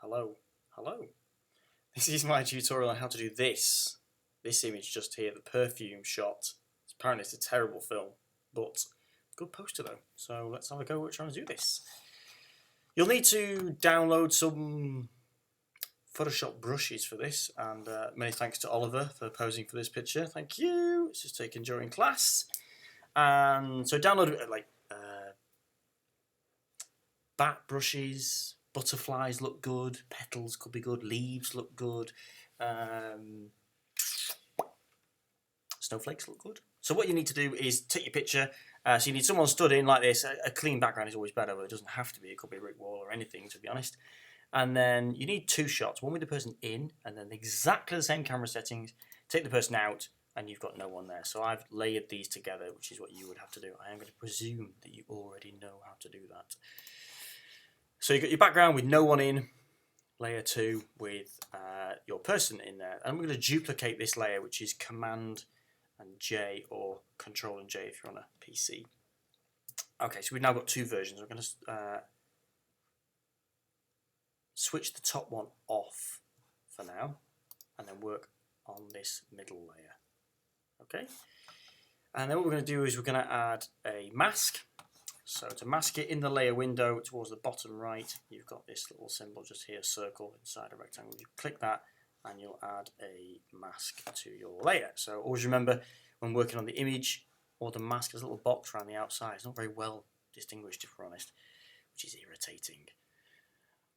Hello. This is my tutorial on how to do this image just here, the Perfume shot. Apparently it's a terrible film, but good poster though. So let's have a go at trying to do this. You'll need to download some Photoshop brushes for this, and many thanks to Oliver for posing for this picture. Thank you. This is taken during class. And so download bat brushes, butterflies look good, petals could be good, leaves look good, snowflakes look good. So what you need to do is take your picture. So you need someone stood in like this. A clean background is always better, but it doesn't have to be. It could be a brick wall or anything, to be honest. And then you need two shots, one with the person in, and then exactly the same camera settings. Take the person out, and you've got no one there. So I've layered these together, which is what you would have to do. I am going to presume that you already know how to do that. So you've got your background with no one in, layer 2 with your person in there. And we're going to duplicate this layer, which is Command and J or Control and J if you're on a PC. Okay, so we've now got two versions. We're going to switch the top one off for now, and then work on this middle layer. Okay, and then what we're going to do is we're going to add a mask. So to mask it in the layer window towards the bottom right, you've got this little symbol just here, circle inside a rectangle. You click that and you'll add a mask to your layer. So always remember when working on the image or the mask, there's a little box around the outside. It's not very well distinguished, if we're honest, which is irritating.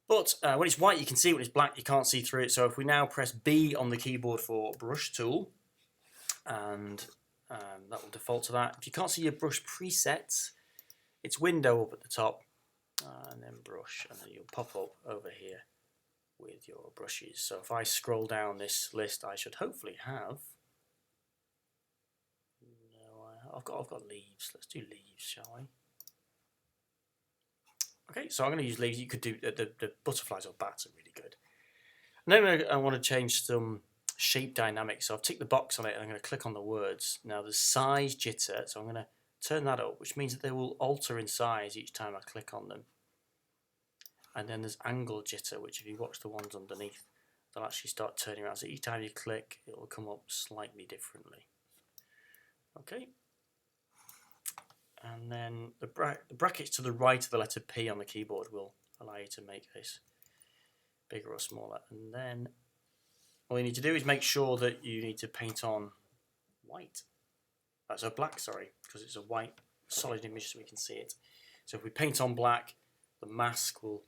But when it's white, you can see it. When it's black, you can't see through it. So if we now press B on the keyboard for brush tool, and that will default to that. If you can't see your brush presets, it's window up at the top, and then brush, and then you'll pop up over here with your brushes. So if I scroll down this list, I should hopefully have. No, I've got leaves. Let's do leaves, shall we? Okay, so I'm going to use leaves. You could do the butterflies or bats are really good. And then I want to change some shape dynamics. So I've ticked the box on it, and I'm going to click on the words. Now there's size jitter, so I'm going to turn that up, which means that they will alter in size each time I click on them. And then there's angle jitter, which if you watch the ones underneath, they'll actually start turning around. So each time you click, it will come up slightly differently. Okay. And then the brackets to the right of the letter P on the keyboard will allow you to make this bigger or smaller. And then all you need to do is make sure that you need to paint on white. So black, sorry, because it's a white solid image so we can see it. So if we paint on black, the mask will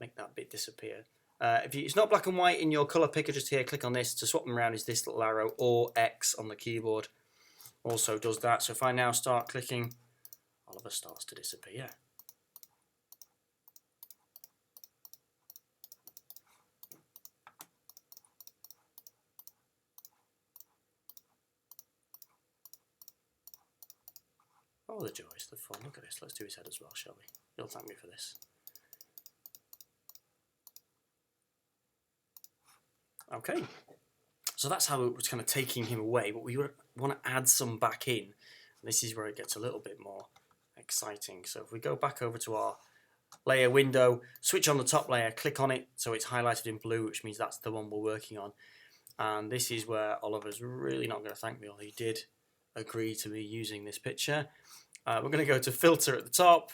make that bit disappear. If it's not black and white in your colour picker, just here, click on this. To swap them around is this little arrow, or X on the keyboard also does that. So if I now start clicking, Oliver starts to disappear. Oh, the joys, the fun. Look at this. Let's do his head as well, shall we? You'll thank me for this. Okay. So that's how it was kind of taking him away, but we want to add some back in. And this is where it gets a little bit more exciting. So if we go back over to our layer window, switch on the top layer, click on it so it's highlighted in blue, which means that's the one we're working on. And this is where Oliver's really not going to thank me, although he did agree to me using this picture. We're going to go to filter at the top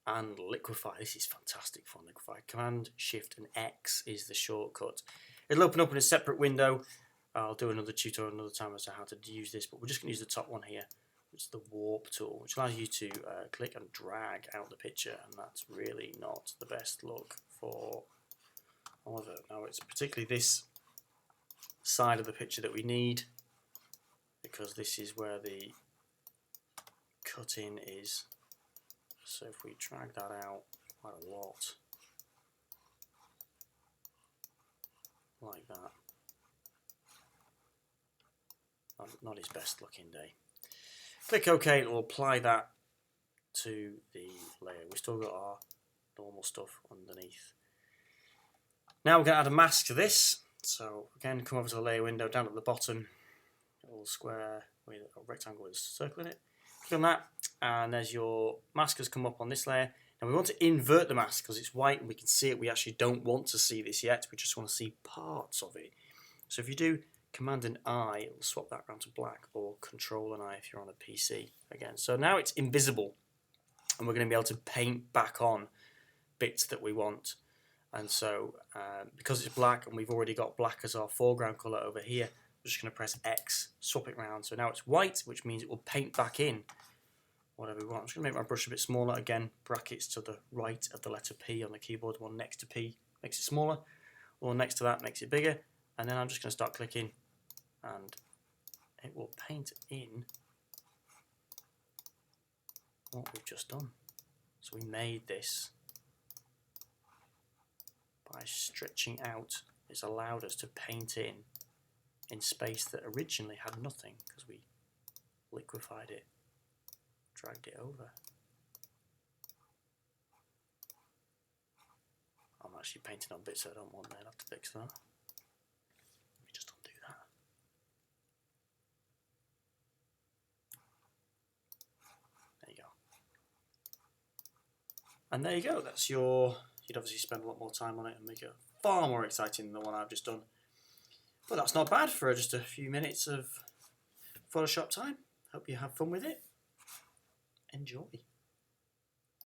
and liquify. This is fantastic fun, liquify. Command, Shift and X is the shortcut. It'll open up in a separate window. I'll do another tutorial another time as to how to use this, but we're just going to use the top one here, which is the warp tool, which allows you to click and drag out the picture, and that's really not the best look for Oliver. Now it's particularly this side of the picture that we need, because this is where the cut in is. So if we drag that out quite a lot, like that, not his best looking day. Click OK, it will apply that to the layer. We've still got our normal stuff underneath. Now we're going to add a mask to this. So again, come over to the layer window, down at the bottom, a little square with a rectangle with a circle in it. Click on that, and there's your mask has come up on this layer. Now we want to invert the mask because it's white and we can see it. We actually don't want to see this yet. We just want to see parts of it. So if you do Command and I, it will swap that round to black, or Control and I if you're on a PC again. So now it's invisible and we're going to be able to paint back on bits that we want. And so because it's black and we've already got black as our foreground colour over here, we're just going to press X, swap it round. So now it's white, which means it will paint back in whatever we want. I'm just going to make my brush a bit smaller. Again, brackets to the right of the letter P on the keyboard. One next to P makes it smaller, or next to that makes it bigger. And then I'm just going to start clicking and it will paint in what we've just done. So we made this by stretching out. It's allowed us to paint in space that originally had nothing because we liquefied it, dragged it over. I'm actually painting on bits I don't want there. I'll have to fix that. Let me just undo that. There you go. And there you go. That's your... You'd obviously spend a lot more time on it and make it far more exciting than the one I've just done. But that's not bad for just a few minutes of Photoshop time. Hope you have fun with it. Enjoy.